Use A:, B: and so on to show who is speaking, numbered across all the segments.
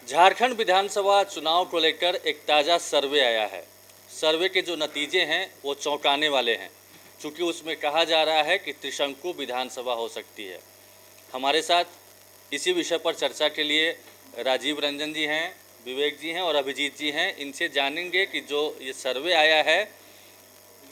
A: झारखंड विधानसभा चुनाव को लेकर एक ताज़ा सर्वे आया है। सर्वे के जो नतीजे हैं वो चौंकाने वाले हैं, क्योंकि उसमें कहा जा रहा है कि त्रिशंकु विधानसभा हो सकती है। हमारे साथ इसी विषय पर चर्चा के लिए राजीव रंजन जी हैं, विवेक जी हैं और अभिजीत जी हैं। इनसे जानेंगे कि जो ये सर्वे आया है,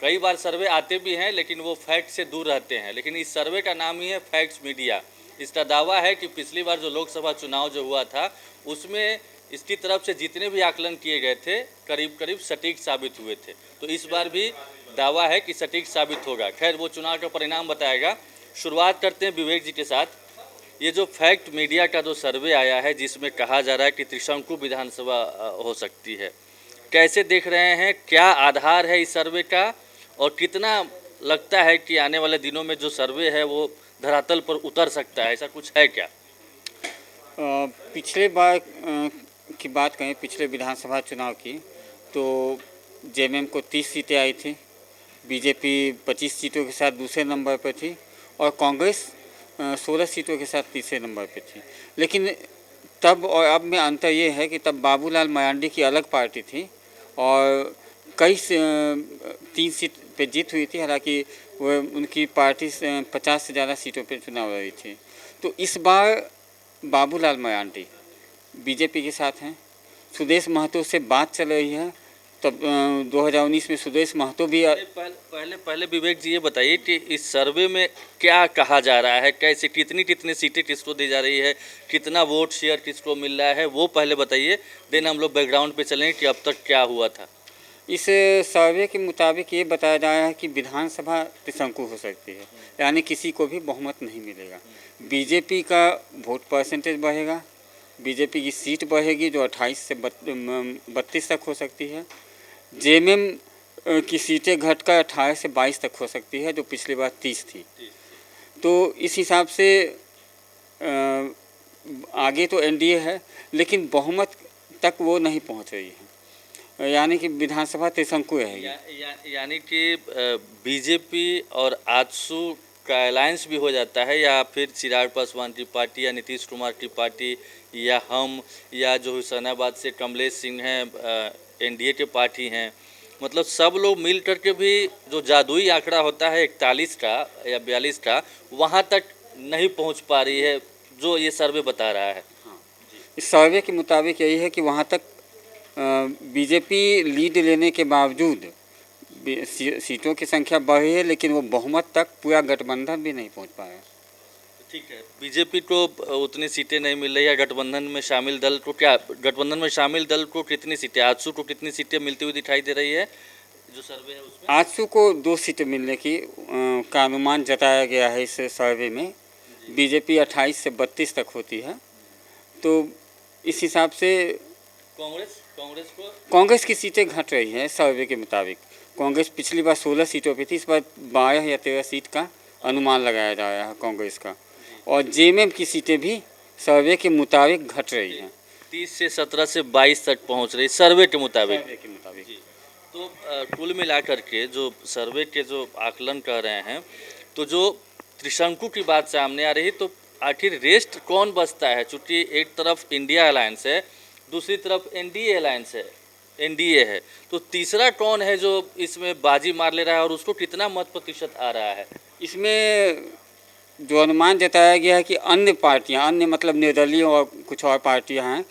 A: कई बार सर्वे आते भी हैं लेकिन वो फैक्ट से दूर रहते हैं, लेकिन इस सर्वे का नाम ही है फैक्ट्स मीडिया। इसका दावा है कि पिछली बार जो लोकसभा चुनाव जो हुआ था उसमें इसकी तरफ से जितने भी आकलन किए गए थे करीब करीब सटीक साबित हुए थे। तो इस बार भी दावा है कि सटीक साबित होगा। खैर, वो चुनाव का परिणाम बताएगा। शुरुआत करते हैं विवेक जी के साथ। ये जो फैक्ट मीडिया का जो सर्वे आया है जिसमें कहा जा रहा है कि त्रिशंकु विधानसभा हो सकती है, कैसे देख रहे हैं? क्या आधार है इस सर्वे का और कितना लगता है कि आने वाले दिनों में जो सर्वे है वो धरातल पर उतर सकता है? ऐसा कुछ है क्या?
B: पिछले बार की बात करें, पिछले विधानसभा चुनाव की, तो जेएमएम को 30 सीटें आई थी, बीजेपी 25 सीटों के साथ दूसरे नंबर पर थी और कांग्रेस 16 सीटों के साथ तीसरे नंबर पर थी। लेकिन तब और अब में अंतर ये है कि तब बाबूलाल मरांडी की अलग पार्टी थी और कई 3 सीट पे जीत हुई थी। हालांकि वो उनकी पार्टी 50 से ज़्यादा सीटों पे चुनाव लड़ी थी। तो इस बार बाबूलाल मरांडी बीजेपी के साथ हैं। सुदेश महतो से बात चल रही है। तब 2019 में सुदेश महतो भी
A: पहले विवेक जी ये बताइए कि इस सर्वे में क्या कहा जा रहा है, कैसे कितनी सीटें किसको दी जा रही है, कितना वोट शेयर किसको मिल रहा है, वो पहले बताइए। देन हम लोग बैकग्राउंड पे चलें कि अब तक क्या हुआ था।
B: इस सर्वे के मुताबिक ये बताया जा रहा है कि विधानसभा त्रिशंकु हो सकती है, यानी किसी को भी बहुमत नहीं मिलेगा। बीजेपी का वोट परसेंटेज बढ़ेगा, बीजेपी की सीट बढ़ेगी जो 28 से 32 तक हो सकती है। जेएमएम की सीटें घटकर 18 से 22 तक हो सकती है, जो पिछली बार 30 थी। तो इस हिसाब से आगे तो एनडीए है, लेकिन बहुमत तक वो नहीं पहुंच रही है, यानी कि विधानसभा त्रिशंकु रहेगी।
A: यानी कि बीजेपी और आजसू का अलायंस भी हो जाता है, या फिर चिराग पासवान की पार्टी या नीतीश कुमार की पार्टी या हम, या जो हुसैनाबाद से कमलेश सिंह हैं एनडीए के पार्टी हैं, मतलब सब लोग मिल करके भी जो जादुई आंकड़ा होता है 41 का या 42 का, वहाँ तक नहीं पहुँच पा रही है जो ये सर्वे बता रहा है।
B: इस सर्वे के मुताबिक यही है कि वहाँ तक बीजेपी लीड लेने के बावजूद सीटों की संख्या बढ़ी है, लेकिन वो बहुमत तक पूरा गठबंधन भी नहीं पहुंच पाया।
A: ठीक है, बीजेपी को उतनी सीटें नहीं मिल रही है। गठबंधन में शामिल दल को कितनी सीटें, आजसू को कितनी सीटें मिलती हुई दिखाई दे रही है जो सर्वे है उसमें?
B: आजसू को 2 सीटें मिलने की का अनुमान जताया गया है इस सर्वे में। बीजेपी 28 से 32 तक होती है। तो इस हिसाब से कांग्रेस की सीटें घट रही हैं सर्वे के मुताबिक। कांग्रेस पिछली बार 16 सीटों पे थी, इस बार 12 या 13 सीट का अनुमान लगाया जा रहा है कांग्रेस का। और जेएमएम की सीटें भी सर्वे के मुताबिक घट रही हैं,
A: 30 से 17 से 22 तक पहुंच रही सर्वे के मुताबिक। तो कुल मिलाकर के जो सर्वे के जो आकलन कर रहे हैं, तो जो त्रिशंकु की बात सामने आ रही, तो आखिर रेस्ट कौन बचता है? चूँकि एक तरफ इंडिया अलायंस है, दूसरी तरफ एनडीए है, तो तीसरा कौन है जो इसमें बाजी मार ले रहा है और उसको कितना मत प्रतिशत आ रहा है?
B: इसमें जो अनुमान जताया गया है कि अन्य पार्टियां, अन्य मतलब निर्दलीय और कुछ और पार्टियां हैं,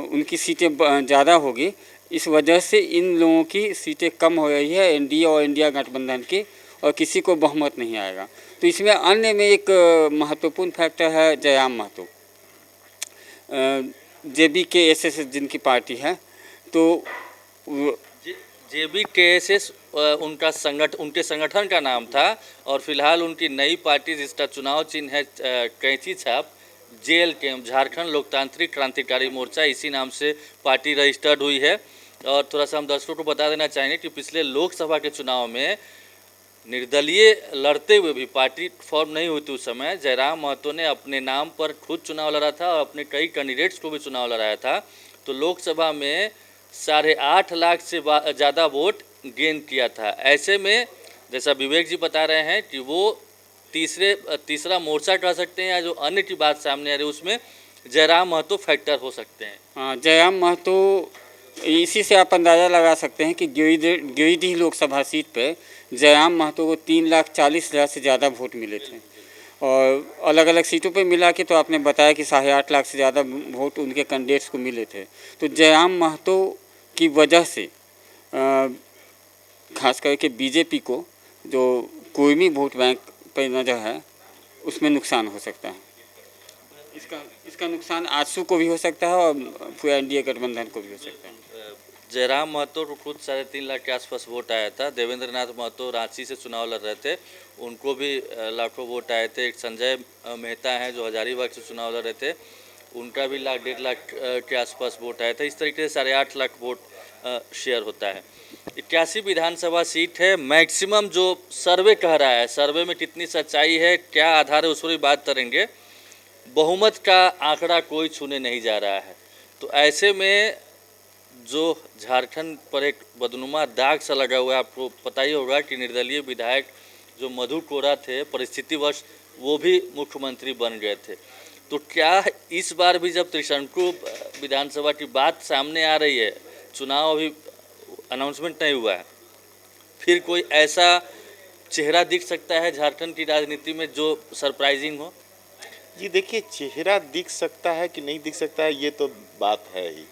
B: उनकी सीटें ज़्यादा होगी। इस वजह से इन लोगों की सीटें कम हो रही है एनडीए और इंडिया गठबंधन की, और किसी को बहुमत नहीं आएगा। तो इसमें अन्य में एक महत्वपूर्ण फैक्टर है जयराम महतो, JBKSS जिनकी पार्टी है। तो
A: JBKSS उनके संगठन का नाम था, और फिलहाल उनकी नई पार्टी जिसका चुनाव चिन्ह है कैंची छाप, JLK झारखंड लोकतांत्रिक क्रांतिकारी मोर्चा, इसी नाम से पार्टी रजिस्टर्ड हुई है। और थोड़ा सा हम दर्शकों को बता देना चाहेंगे कि पिछले लोकसभा के चुनाव में निर्दलीय लड़ते हुए भी, पार्टी फॉर्म नहीं हुई थी उस समय, जयराम महतो ने अपने नाम पर खुद चुनाव लड़ा था और अपने कई कैंडिडेट्स को भी चुनाव लड़ाया था। तो लोकसभा में 8.5 लाख से ज़्यादा वोट गेन किया था। ऐसे में जैसा विवेक जी बता रहे हैं कि वो तीसरा मोर्चा कह सकते हैं, या जो अन्य की बात सामने आ रही है उसमें जयराम महतो फैक्टर हो सकते हैं।
B: हाँ, जयराम महतो, इसी से आप अंदाज़ा लगा सकते हैं कि गिरिडीह लोकसभा सीट पे जयराम महतो को 3,40,000 से ज़्यादा वोट मिले थे और अलग अलग सीटों पे मिला के तो आपने बताया कि 8.5 लाख से ज़्यादा वोट उनके कैंडिडेट्स को मिले थे। तो जयराम महतो की वजह से खास करके बीजेपी को जो कोई वोट बैंक पर नज़र है उसमें नुकसान हो सकता है। इसका नुकसान आजसू को भी हो सकता है और पूरा एनडीए गठबंधन को भी हो सकता है।
A: जयराम महतो को खुद 3.5 लाख के आसपास वोट आया था। देवेंद्र नाथ महतो रांची से चुनाव लड़ रहे थे, उनको भी लाखों वोट आए थे। एक संजय मेहता हैं जो हजारीबाग से चुनाव लड़ रहे थे, उनका भी 1.5 लाख के आसपास वोट आया था। इस तरीके से 8.5 लाख वोट शेयर होता है। 81 विधानसभा सीट है। मैक्सिमम जो सर्वे कह रहा है, सर्वे में कितनी सच्चाई है, क्या आधार है, उस पर भी बात करेंगे। बहुमत का आंकड़ा कोई छूने नहीं जा रहा है। तो ऐसे में जो झारखंड पर एक बदनुमा दाग सा लगा हुआ है, आपको पता ही होगा कि निर्दलीय विधायक जो मधु कोड़ा थे, परिस्थितिवश वो भी मुख्यमंत्री बन गए थे। तो क्या इस बार भी जब त्रिशंकु विधानसभा की बात सामने आ रही है, चुनाव अभी अनाउंसमेंट नहीं हुआ है, फिर कोई ऐसा चेहरा दिख सकता है झारखंड की राजनीति में जो सरप्राइजिंग हो?
C: जी देखिए, चेहरा दिख सकता है कि नहीं दिख सकता है ये तो बात है ही,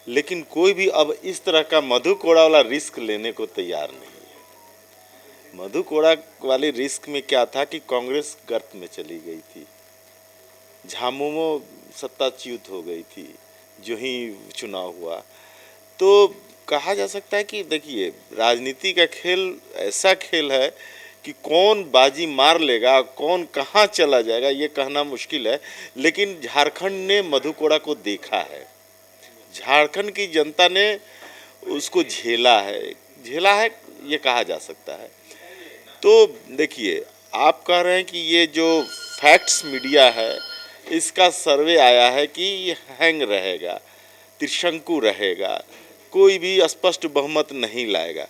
C: लेकिन कोई भी अब इस तरह का मधु कोड़ा वाला रिस्क लेने को तैयार नहीं है। मधु कोड़ा वाली रिस्क में क्या था कि कांग्रेस गर्त में चली गई थी, झामुमो सत्ताच्युत हो गई थी जो ही चुनाव हुआ। तो कहा जा सकता है कि देखिए, राजनीति का खेल ऐसा खेल है कि कौन बाजी मार लेगा, कौन कहाँ चला जाएगा, ये कहना मुश्किल है। लेकिन झारखंड ने मधु कोड़ा को देखा है, झारखंड की जनता ने उसको झेला है ये कहा जा सकता है। तो देखिए, आप कह रहे हैं कि ये जो फैक्ट्स मीडिया है इसका सर्वे आया है कि ये हैंग रहेगा, त्रिशंकु रहेगा, कोई भी स्पष्ट बहुमत नहीं लाएगा।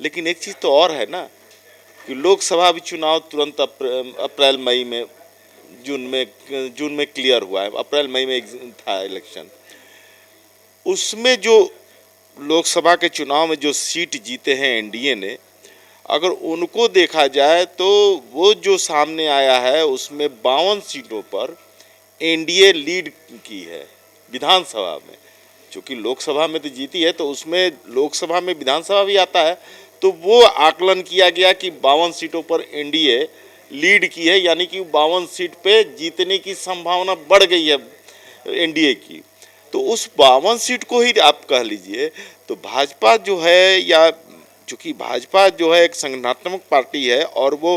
C: लेकिन एक चीज़ तो और है ना कि लोकसभा भी चुनाव तुरंत अप्रैल मई में जून में क्लियर हुआ है। अप्रैल मई में था इलेक्शन, उसमें जो लोकसभा के चुनाव में जो सीट जीते हैं एनडीए ने, अगर उनको देखा जाए तो वो जो सामने आया है उसमें 52 सीटों पर एनडीए लीड की है विधानसभा में। चूँकि लोकसभा में तो जीती है, तो उसमें लोकसभा में विधानसभा भी आता है, तो वो आकलन किया गया कि 52 सीटों पर एनडीए लीड की है, यानी कि 52 सीट पे जीतने की संभावना बढ़ गई है एनडीए की। तो उस 52 सीट को ही आप कह लीजिए। तो भाजपा जो है, या चूँकि भाजपा जो है एक संगठनात्मक पार्टी है और वो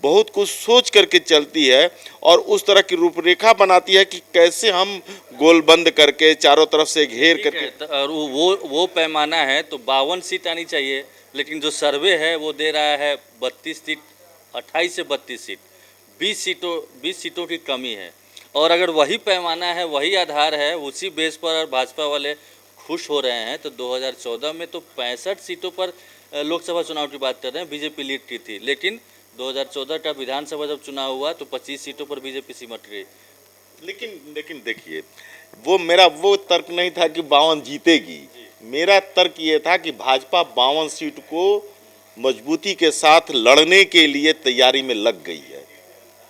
C: बहुत कुछ सोच करके चलती है और उस तरह की रूपरेखा बनाती है कि कैसे हम गोलबंद करके चारों तरफ से घेर करके।
A: और वो पैमाना है तो 52 सीट आनी चाहिए, लेकिन जो सर्वे है वो दे रहा है 32 सीट, 28 से 32 सीट, 20 सीटों की कमी है। और अगर वही पैमाना है, वही आधार है, उसी बेस पर भाजपा वाले खुश हो रहे हैं, तो 2014 में तो 65 सीटों पर लोकसभा चुनाव की बात कर रहे हैं, बीजेपी लीड की थी। लेकिन 2014 का विधानसभा जब चुनाव हुआ तो 25 सीटों पर बीजेपी सिमट गई।
C: लेकिन देखिए, मेरा वो तर्क नहीं था कि 52 जीतेगी। मेरा तर्क ये था कि भाजपा 52 सीट को मजबूती के साथ लड़ने के लिए तैयारी में लग गई है,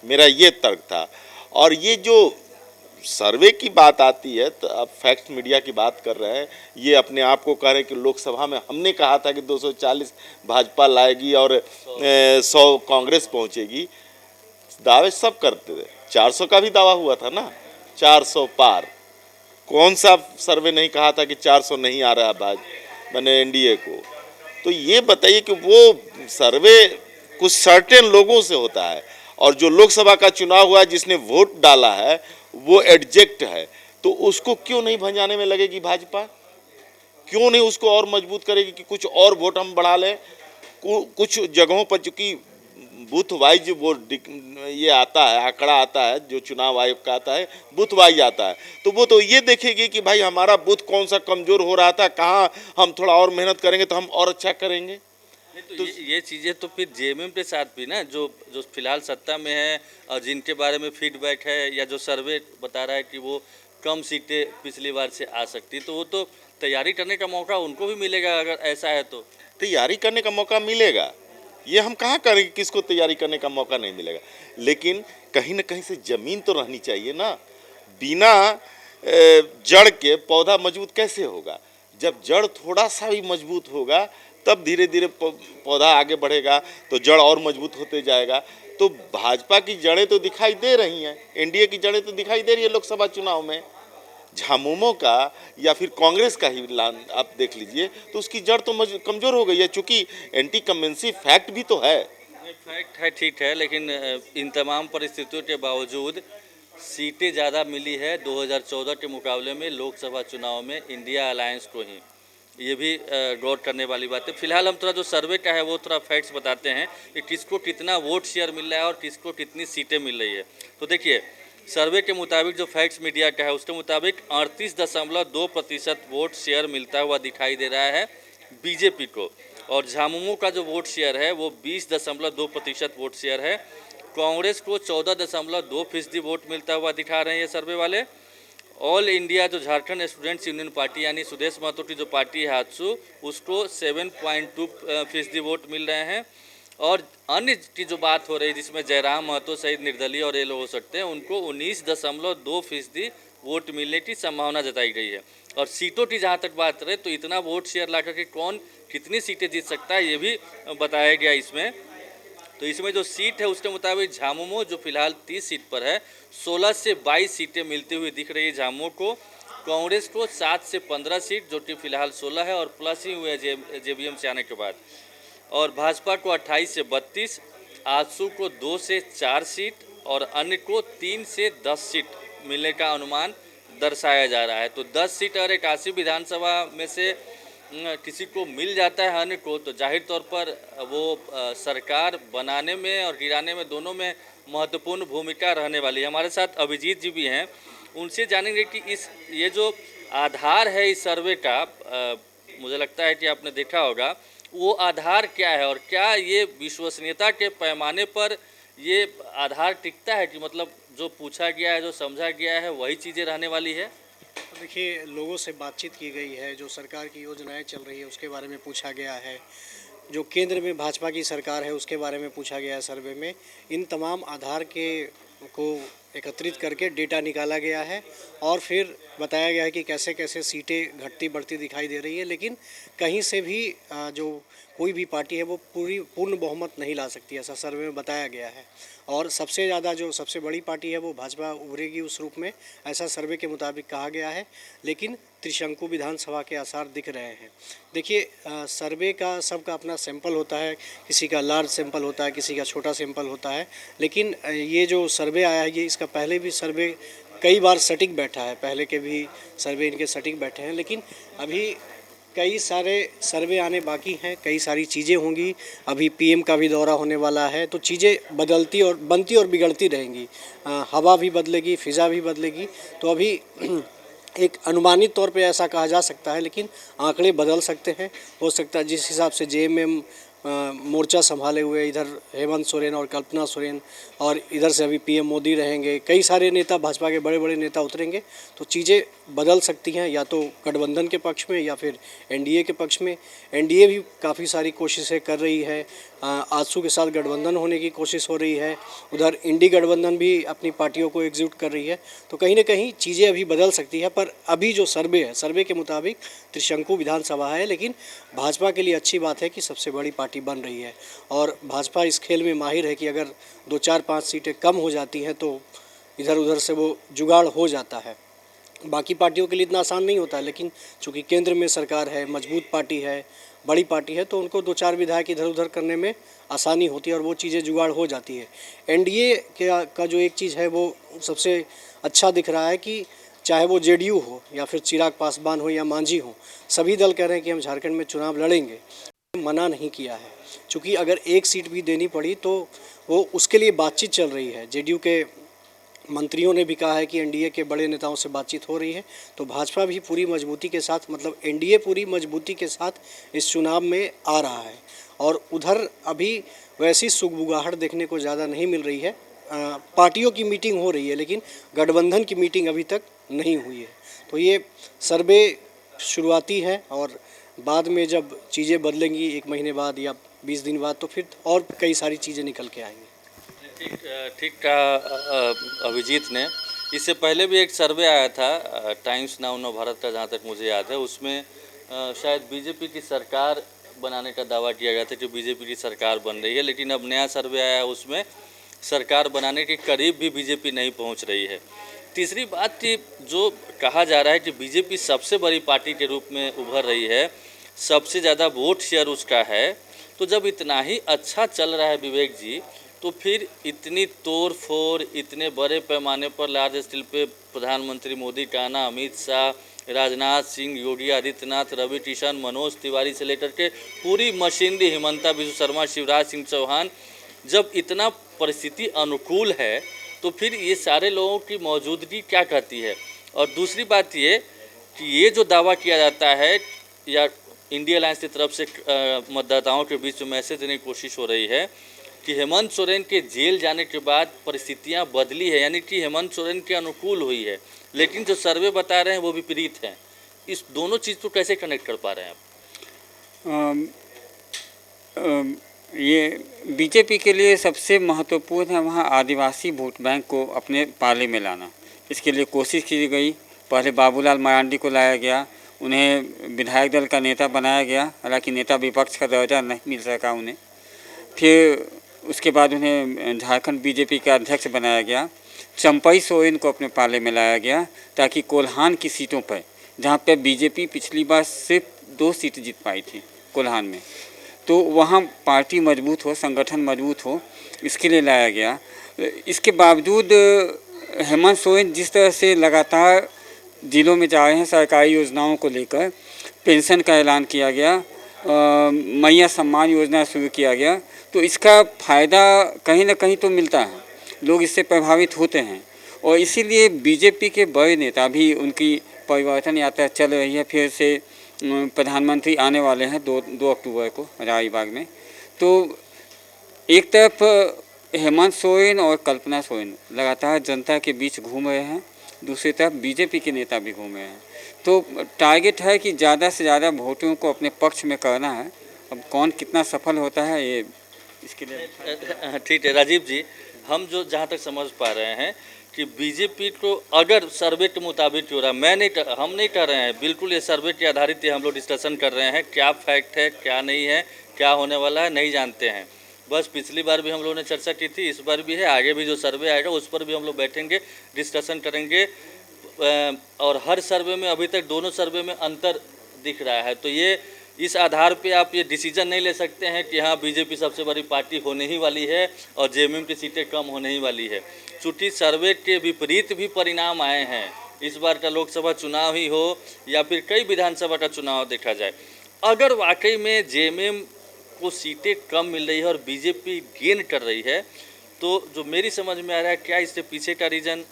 C: मेरा ये तर्क था। और ये जो सर्वे की बात आती है, तो अब फैक्ट मीडिया की बात कर रहे हैं, ये अपने आप को कह रहे हैं कि लोकसभा में हमने कहा था कि 240 भाजपा लाएगी और 100 कांग्रेस पहुंचेगी। दावे सब करते थे, 400 का भी दावा हुआ था ना, 400 पार। कौन सा सर्वे नहीं कहा था कि 400 नहीं आ रहा मैंने एनडीए को। तो ये बताइए कि वो सर्वे कुछ सर्टेन लोगों से होता है, और जो लोकसभा का चुनाव हुआ जिसने वोट डाला है वो एडजेक्ट है, तो उसको क्यों नहीं भंजाने में लगेगी भाजपा? क्यों नहीं उसको और मजबूत करेगी कि कुछ और वोट हम बढ़ा लें? कुछ जगहों पर चूँकि बूथ वाइज वो ये आता है, आंकड़ा आता है, जो चुनाव आयोग का आता है, बूथ वाइज आता है, तो वो तो ये देखेगी कि भाई हमारा बूथ कौन सा कमज़ोर हो रहा था, कहाँ हम थोड़ा और मेहनत करेंगे तो हम और अच्छा करेंगे।
A: तो ये चीज़ें तो फिर जेएमएम के साथ भी ना, जो फिलहाल सत्ता में है और जिनके बारे में फीडबैक है या जो सर्वे बता रहा है कि वो कम सीटें पिछली बार से आ सकती, तो वो तो तैयारी करने का मौका उनको भी मिलेगा अगर ऐसा है तो।
C: तैयारी करने का मौका मिलेगा, ये हम कहाँ करेंगे किसको तैयारी करने का मौका नहीं मिलेगा, लेकिन कहीं ना कहीं से जमीन तो रहनी चाहिए ना। बिना जड़ के पौधा मजबूत कैसे होगा? जब जड़ थोड़ा सा भी मजबूत होगा तब धीरे धीरे पौधा आगे बढ़ेगा, तो जड़ और मजबूत होते जाएगा। तो भाजपा की जड़ें तो दिखाई दे रही हैं, एनडीए की जड़ें तो दिखाई दे रही है लोकसभा चुनाव में। झामुमो का या फिर कांग्रेस का ही आप देख लीजिए तो उसकी जड़ तो कमज़ोर हो गई है, चूँकि एंटी कमेंसी फैक्ट भी तो है।
A: फैक्ट है, ठीक है, लेकिन इन तमाम परिस्थितियों के बावजूद सीटें ज़्यादा मिली है 2014 के मुकाबले में लोकसभा चुनाव में इंडिया अलायंस को ही। ये भी गौर करने वाली बात है। फिलहाल हम थोड़ा जो सर्वे का है वो थोड़ा फैक्ट्स बताते हैं कि किसको कितना वोट शेयर मिल रहा है और किसको कितनी सीटें मिल रही है। तो देखिए, सर्वे के मुताबिक जो फैक्ट्स मीडिया का है उसके मुताबिक 38.2% वोट शेयर मिलता हुआ दिखाई दे रहा है बीजेपी को, और झामुमो का जो वोट शेयर है वो 20.2% वोट शेयर है। कांग्रेस को 14.2% वोट मिलता हुआ दिखा रहे हैं ये सर्वे वाले। ऑल इंडिया जो झारखंड स्टूडेंट्स यूनियन पार्टी यानी सुदेश महतो की जो पार्टी है आजसू, उसको 7.2% वोट मिल रहे हैं। और अन्य की जो बात हो रही है जिसमें जयराम महतो सहित निर्दलीय और ये लोग हो सकते हैं, उनको 19.2% वोट मिलने की संभावना जताई गई है। और सीटों की जहां तक बात करें तो इतना वोट शेयर ला करके कौन कितनी सीटें जीत सकता है ये भी बताया गया इसमें। तो इसमें जो सीट है उसके मुताबिक झामुमो जो फिलहाल 30 सीट पर है, 16 से 22 सीटें मिलती हुई दिख रही है झामुमो को। कांग्रेस को 7 से 15 सीट जो कि फिलहाल 16 है और प्लस ही हुए जेवीएम से आने के बाद। और भाजपा को 28 से 32, आजसू को 2 से 4 सीट और अन्य को 3 से 10 सीट मिलने का अनुमान दर्शाया जा रहा है। तो 10 सीट और 81 विधानसभा में से किसी को मिल जाता है अन्य को, तो जाहिर तौर पर वो सरकार बनाने में और गिराने में दोनों में महत्वपूर्ण भूमिका रहने वाली है। हमारे साथ अभिजीत जी भी हैं, उनसे जानेंगे कि ये जो आधार है इस सर्वे का, मुझे लगता है कि आपने देखा होगा, वो आधार क्या है और क्या ये विश्वसनीयता के पैमाने पर ये आधार टिकता है कि मतलब जो पूछा गया है, जो समझा गया है, वही चीज़ें रहने वाली है?
D: देखिए, लोगों से बातचीत की गई है, जो सरकार की योजनाएं चल रही है उसके बारे में पूछा गया है, जो केंद्र में भाजपा की सरकार है उसके बारे में पूछा गया है सर्वे में। इन तमाम आधार को एकत्रित करके डेटा निकाला गया है और फिर बताया गया है कि कैसे कैसे सीटें घटती बढ़ती दिखाई दे रही है, लेकिन कहीं से भी जो कोई भी पार्टी है वो पूर्ण बहुमत नहीं ला सकती, ऐसा सर्वे में बताया गया है। और सबसे ज़्यादा जो सबसे बड़ी पार्टी है वो भाजपा उभरेगी उस रूप में, ऐसा सर्वे के मुताबिक कहा गया है, लेकिन त्रिशंकु विधानसभा के आसार दिख रहे हैं। देखिए, सर्वे का सबका अपना सैंपल होता है, किसी का लार्ज सैंपल होता है, किसी का छोटा सैंपल होता है, लेकिन ये जो सर्वे आया है ये इसका पहले भी सर्वे कई बार सटीक बैठा है, पहले के भी सर्वे इनके सटीक बैठे हैं, लेकिन अभी कई सारे सर्वे आने बाकी हैं, कई सारी चीज़ें होंगी। अभी पीएम का भी दौरा होने वाला है, तो चीज़ें बदलती और बनती और बिगड़ती रहेंगी, हवा भी बदलेगी, फ़िज़ा भी बदलेगी। तो अभी एक अनुमानित तौर पे ऐसा कहा जा सकता है, लेकिन आंकड़े बदल सकते हैं। हो सकता है जिस हिसाब से जेएमएम मोर्चा संभाले हुए इधर हेमंत सोरेन और कल्पना सोरेन, और इधर से अभी पीएम मोदी रहेंगे, कई सारे नेता भाजपा के बड़े बड़े नेता उतरेंगे, तो चीज़ें बदल सकती हैं, या तो गठबंधन के पक्ष में या फिर एनडीए के पक्ष में। एनडीए भी काफ़ी सारी कोशिशें कर रही है, आजसू के साथ गठबंधन होने की कोशिश हो रही है, उधर इंडी गठबंधन भी अपनी पार्टियों को एकजुट कर रही है, तो कहीं ना कहीं चीज़ें अभी बदल सकती है। पर अभी जो सर्वे है, सर्वे के मुताबिक त्रिशंकु विधानसभा है, लेकिन भाजपा के लिए अच्छी बात है कि सबसे बड़ी पार्टी बन रही है और भाजपा इस खेल में माहिर है कि अगर 2, 4, 5 सीटें कम हो जाती हैं तो इधर उधर से वो जुगाड़ हो जाता है। बाकी पार्टियों के लिए इतना आसान नहीं होता है, लेकिन चूँकि केंद्र में सरकार है, मजबूत पार्टी है, बड़ी पार्टी है, तो उनको 2-4 विधायक इधर उधर करने में आसानी होती है और वो चीज़ें जुगाड़ हो जाती है। एनडीए का जो एक चीज़ है वो सबसे अच्छा दिख रहा है कि चाहे वो जेडीयू हो या फिर चिराग पासवान हो या मांझी हो, सभी दल कह रहे हैं कि हम झारखंड में चुनाव लड़ेंगे। मना नहीं किया है, क्योंकि अगर एक सीट भी देनी पड़ी तो वो उसके लिए बातचीत चल रही है। जेडीयू के मंत्रियों ने भी कहा है कि एनडीए के बड़े नेताओं से बातचीत हो रही है, तो भाजपा भी पूरी मजबूती के साथ, मतलब एनडीए पूरी मजबूती के साथ इस चुनाव में आ रहा है। और उधर अभी वैसी सुगबुगाहट देखने को ज़्यादा नहीं मिल रही है। पार्टियों की मीटिंग हो रही है, लेकिन गठबंधन की मीटिंग अभी तक नहीं हुई है। तो ये सर्वे शुरुआती है और बाद में जब चीज़ें बदलेंगी 1 महीने बाद या 20 दिन बाद, तो फिर और कई सारी चीज़ें निकल के आएंगी।
A: ठीक कहा अभिजीत ने। इससे पहले भी एक सर्वे आया था टाइम्स नाउ नव भारत का, जहाँ तक मुझे याद है, उसमें शायद बीजेपी की सरकार बनाने का दावा किया गया था कि बीजेपी की सरकार बन रही है, लेकिन अब नया सर्वे आया है, उसमें सरकार बनाने के करीब भी बीजेपी नहीं पहुंच रही है। तीसरी बात कि जो कहा जा रहा है कि बीजेपी सबसे बड़ी पार्टी के रूप में उभर रही है, सबसे ज़्यादा वोट शेयर उसका है, तो जब इतना ही अच्छा चल रहा है विवेक जी, तो फिर इतनी तोड़ फोड़, इतने बड़े पैमाने पर लार्ज स्केल पे प्रधानमंत्री मोदी का आना, अमित शाह, राजनाथ सिंह, योगी आदित्यनाथ, रवि किशन, मनोज तिवारी से लेकर के पूरी मशीनरी, हिमंता बिस्वा शर्मा, शिवराज सिंह चौहान, जब इतना परिस्थिति अनुकूल है तो फिर ये सारे लोगों की मौजूदगी क्या कहती है। और दूसरी बात ये कि ये जो दावा किया जाता है या इंडिया अलायंस की तरफ से मतदाताओं के बीच में मैसेज देने की कोशिश हो रही है कि हेमंत सोरेन के जेल जाने के बाद परिस्थितियां बदली है, यानी कि हेमंत सोरेन के अनुकूल हुई है, लेकिन जो सर्वे बता रहे हैं वो विपरीत हैं। इस दोनों चीज़ को कैसे कनेक्ट कर पा रहे हैं आप?
B: ये बीजेपी के लिए सबसे महत्वपूर्ण है वहाँ आदिवासी वोट बैंक को अपने पाले में लाना। इसके लिए कोशिश की गई। पहले बाबूलाल मरांडी को लाया गया, उन्हें विधायक दल का नेता बनाया गया, हालांकि नेता विपक्ष का दर्जा नहीं मिल सका उन्हें। फिर उसके बाद उन्हें झारखंड बीजेपी का अध्यक्ष बनाया गया। चंपई सोरेन को अपने पाले में लाया गया ताकि कोल्हान की सीटों पर, जहाँ पर बीजेपी पिछली बार सिर्फ 2 सीट जीत पाई थी कोल्हान में, तो वहाँ पार्टी मजबूत हो, संगठन मजबूत हो, इसके लिए लाया गया। इसके बावजूद हेमंत सोरेन जिस तरह से लगातार जिलों में जा रहे हैं, सरकारी योजनाओं को लेकर पेंशन का ऐलान किया गया, मैया सम्मान योजना शुरू किया गया, तो इसका फ़ायदा कहीं ना कहीं तो मिलता है, लोग इससे प्रभावित होते हैं। और इसीलिए बीजेपी के बड़े नेता भी, उनकी परिवर्तन यात्रा चल रही है, फिर से प्रधानमंत्री आने वाले हैं 2 अक्टूबर को रायबाग में। तो एक तरफ हेमंत सोरेन और कल्पना सोरेन लगातार जनता के बीच घूम रहे हैं, दूसरी तरफ बीजेपी के नेता भी घूम रहे हैं। तो टारगेट है कि ज़्यादा से ज़्यादा वोटों को अपने पक्ष में करना है। अब कौन कितना सफल होता है ये इसके लिए
A: ठीक है राजीव जी, हम जो जहाँ तक समझ पा रहे हैं कि बीजेपी को अगर सर्वे के मुताबिक हो रहा, हम नहीं कर रहे हैं, बिल्कुल ये सर्वे के आधारित हम लोग डिस्कशन कर रहे हैं, क्या फैक्ट है क्या नहीं है, क्या होने वाला है नहीं जानते हैं। बस पिछली बार भी हम लोगों ने चर्चा की थी, इस बार भी है, आगे भी जो सर्वे आएगा उस पर भी हम लोग बैठेंगे, डिस्कशन करेंगे। और हर सर्वे में अभी तक दोनों सर्वे में अंतर दिख रहा है, तो ये इस आधार पे आप ये डिसीजन नहीं ले सकते हैं कि हाँ बीजेपी सबसे बड़ी पार्टी होने ही वाली है और जेएमएम की सीटें कम होने ही वाली है। चूँकि सर्वे के विपरीत भी परिणाम आए हैं, इस बार का लोकसभा चुनाव ही हो या फिर कई विधानसभा का चुनाव देखा जाए, अगर वाकई में जेएमएम को सीटें कम मिल रही है और बीजेपी गेन कर रही है, तो जो मेरी समझ में आ रहा है, क्या इसके पीछे का रीज़न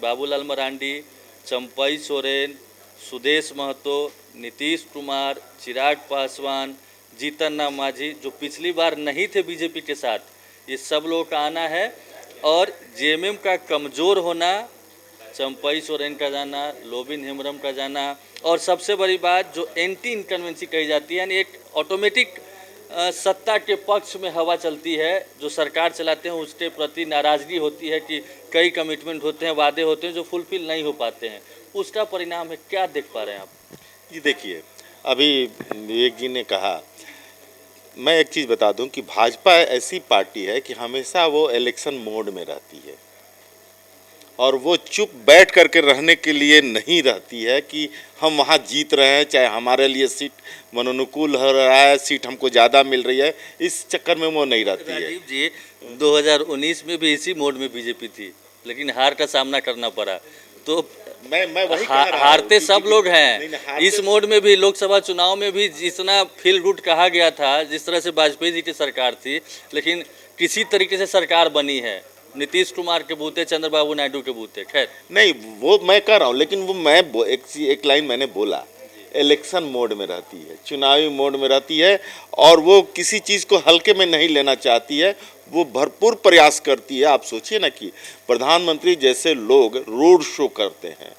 A: बाबूलाल मरांडी, चंपई सोरेन, सुदेश महतो, नीतीश कुमार, चिराग पासवान, जीतन राम मांझी, जो पिछली बार नहीं थे बीजेपी के साथ, ये सब लोगों का आना है। और जेएमएम का कमज़ोर होना, चंपई सोरेन का जाना, लोबिन हेम्ब्रम का जाना, और सबसे बड़ी बात जो एंटी इनकन्वेंसी कही जाती है, यानी एक ऑटोमेटिक सत्ता के पक्ष में हवा चलती है, जो सरकार चलाते हैं उसके प्रति नाराज़गी होती है कि कई कमिटमेंट होते हैं, वादे होते हैं जो फुलफिल नहीं हो पाते हैं, उसका परिणाम है। क्या देख पा रहे हैं आप?
C: जी देखिए, अभी विवेक जी ने कहा, मैं एक चीज़ बता दूं कि भाजपा ऐसी पार्टी है कि हमेशा वो इलेक्शन मोड में रहती है और वो चुप बैठ करके रहने के लिए नहीं रहती है कि हम वहाँ जीत रहे हैं, चाहे हमारे लिए सीट मनोनुकूल हो रहा है, सीट हमको ज़्यादा मिल रही है, इस चक्कर में वो नहीं रहती है।
A: राजीव जी, 2019 में भी इसी मोड में बीजेपी थी, लेकिन हार का सामना करना पड़ा। तो
C: मैं वही कह रहा हूं
A: हारते
C: कि
A: सब लोग हैं।
C: नहीं,
A: इस मोड में भी लोकसभा चुनाव में भी जितना फील गुड कहा गया था, जिस तरह से वाजपेयी जी की सरकार थी, लेकिन किसी तरीके से सरकार बनी है, नीतीश कुमार के बूते, चंद्रबाबू नायडू के बूते। खैर
C: नहीं, वो मैं कह रहा हूँ, लेकिन वो मैं एक लाइन मैंने बोला, इलेक्शन मोड में रहती है, चुनावी मोड में रहती है और वो किसी चीज़ को हल्के में नहीं लेना चाहती है, वो भरपूर प्रयास करती है। आप सोचिए ना कि प्रधानमंत्री जैसे लोग रोड शो करते हैं,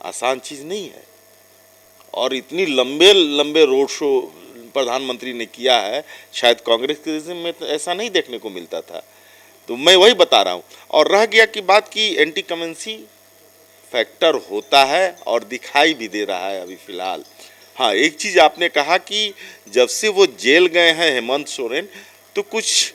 C: आसान चीज़ नहीं है। और इतनी लंबे लंबे रोड शो प्रधानमंत्री ने किया है, शायद कांग्रेस के रिजिम में तो ऐसा नहीं देखने को मिलता था। तो मैं वही बता रहा हूँ। और रह गया कि बात की एंटी कमेंसी फैक्टर होता है और दिखाई भी दे रहा है अभी फिलहाल। हाँ, एक चीज़ आपने कहा कि जब से वो जेल गए हैं हेमंत सोरेन, तो कुछ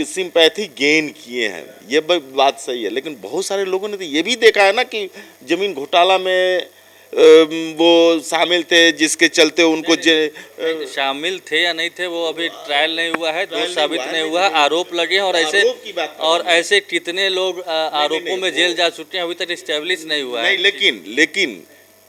C: सिंपैथी गेन किए हैं, ये बात सही है। लेकिन बहुत सारे लोगों ने तो ये भी देखा है ना कि जमीन घोटाला में वो शामिल थे, जिसके चलते उनको
A: शामिल थे या नहीं थे वो अभी ट्रायल नहीं हुआ है, दोष साबित नहीं हुआ, आरोप लगे हैं। और ऐसे कितने लोग आरोपों में जेल जा चुके हैं, अभी तक एस्टेब्लिश नहीं हुआ है।
C: लेकिन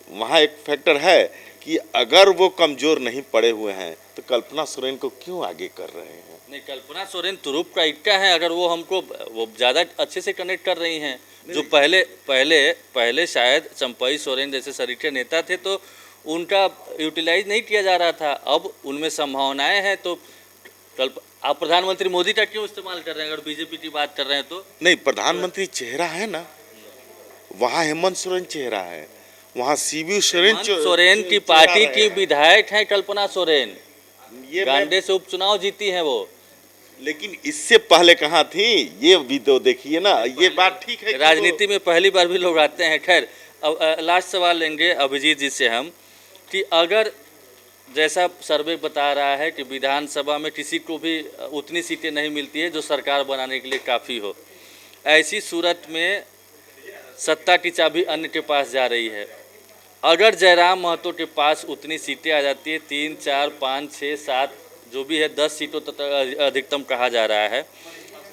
C: वहाँ एक फैक्टर है कि अगर वो कमजोर नहीं पड़े हुए हैं तो कल्पना सोरेन को क्यों आगे कर रहे हैं?
A: नहीं, कल्पना सोरेन तुरुप का इक्का है। अगर वो हमको वो ज़्यादा अच्छे से कनेक्ट कर रही हैं, जो पहले शायद चंपई सोरेन जैसे सरीखे नेता थे तो उनका यूटिलाइज नहीं किया जा रहा था। अब उनमें संभावनाएं हैं, तो आप प्रधानमंत्री मोदी का क्यों इस्तेमाल कर रहे हैं? अगर बीजेपी की बात कर रहे हैं तो
C: नहीं, प्रधानमंत्री चेहरा है ना, वहाँ हेमंत सोरेन चेहरा है, वहाँ शिबू
A: सोरेन की पार्टी की विधायक है कल्पना सोरेन, गांडे से उपचुनाव जीती है वो।
C: लेकिन इससे पहले कहाँ थी, ये भी तो देखिए ना। ये बात ठीक है,
A: राजनीति में पहली बार भी लोग आते हैं। खैर, अब लास्ट सवाल लेंगे अभिजीत जी से हम कि अगर जैसा सर्वे बता रहा है कि विधानसभा में किसी को भी उतनी सीटें नहीं मिलती है जो सरकार बनाने के लिए काफ़ी हो, ऐसी सूरत में सत्ता की चाबी अन्य के पास जा रही है। अगर जयराम महतो के पास उतनी सीटें आ जाती है, 3, 4, 5, 6, 7 जो भी है, 10 सीटों तक अधिकतम कहा जा रहा है,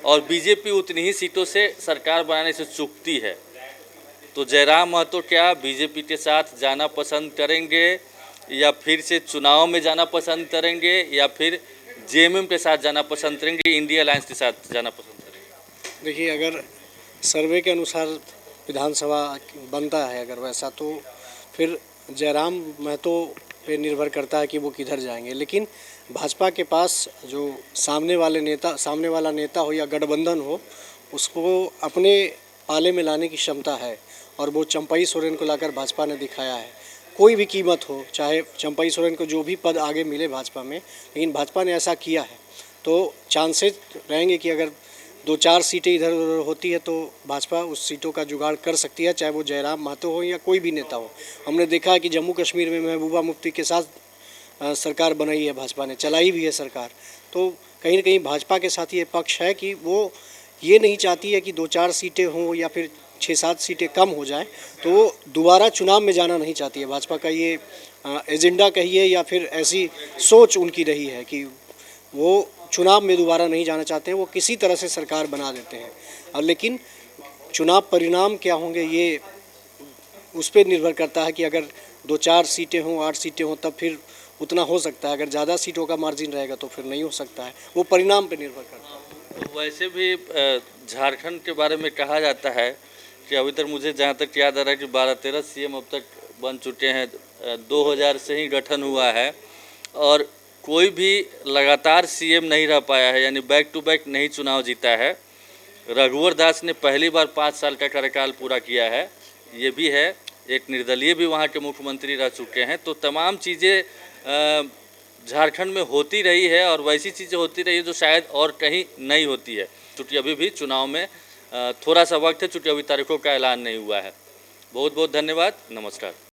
A: और बीजेपी उतनी ही सीटों से सरकार बनाने से चूकती है, तो जयराम महतो क्या बीजेपी के साथ जाना पसंद करेंगे, या फिर से चुनाव में जाना पसंद करेंगे, या फिर जेएमएम के साथ जाना पसंद करेंगे, इंडिया अलायंस के साथ जाना पसंद करेंगे?
D: देखिए, अगर सर्वे के अनुसार विधानसभा बनता है अगर वैसा, तो फिर जयराम महतो पे निर्भर करता है कि वो किधर जाएंगे। लेकिन भाजपा के पास जो सामने वाला नेता हो या गठबंधन हो, उसको अपने पाले में लाने की क्षमता है, और वो चंपई सोरेन को लाकर भाजपा ने दिखाया है। कोई भी कीमत हो, चाहे चंपई सोरेन को जो भी पद आगे मिले भाजपा में, लेकिन भाजपा ने ऐसा किया है, तो चांसेस रहेंगे कि अगर 2-4 सीटें इधर उधर होती है तो भाजपा उस सीटों का जुगाड़ कर सकती है, चाहे वो जयराम महतो हो या कोई भी नेता हो। हमने देखा है कि जम्मू कश्मीर में महबूबा मुफ्ती के साथ सरकार बनाई है भाजपा ने, चलाई भी है सरकार। तो कहीं ना कहीं भाजपा के साथ ये पक्ष है कि वो ये नहीं चाहती है कि 2-4 सीटें हों या फिर 6-7 सीटें कम हो जाए, तो वो दोबारा चुनाव में जाना नहीं चाहती है। भाजपा का ये एजेंडा कहिए या फिर ऐसी सोच उनकी रही है कि वो चुनाव में दोबारा नहीं जाना चाहते हैं, वो किसी तरह से सरकार बना देते हैं। और लेकिन चुनाव परिणाम क्या होंगे, ये उस पर निर्भर करता है कि अगर 2-4 सीटें हों, 8 सीटें हों, तब फिर उतना हो सकता है। अगर ज़्यादा सीटों का मार्जिन रहेगा तो फिर नहीं हो सकता है, वो परिणाम पर निर्भर करता है।
A: तो वैसे भी झारखंड के बारे में कहा जाता है कि अभी तक मुझे जहाँ तक याद आ रहा है कि 12-13 सीएम अब तक बन चुके हैं, 2000 से ही गठन हुआ है, और कोई भी लगातार सीएम नहीं रह पाया है, यानी बैक टू बैक नहीं चुनाव जीता है। रघुवर दास ने पहली बार 5 साल का कार्यकाल पूरा किया है, ये भी है। एक निर्दलीय भी वहाँ के मुख्यमंत्री रह चुके हैं। तो तमाम चीज़ें झारखंड में होती रही है, और वैसी चीज़ें होती रही है जो शायद और कहीं नहीं होती है, क्योंकि अभी भी चुनाव में थोड़ा सा वक्त है, चूँकि अभी तारीखों का ऐलान नहीं हुआ है। बहुत बहुत धन्यवाद, नमस्कार।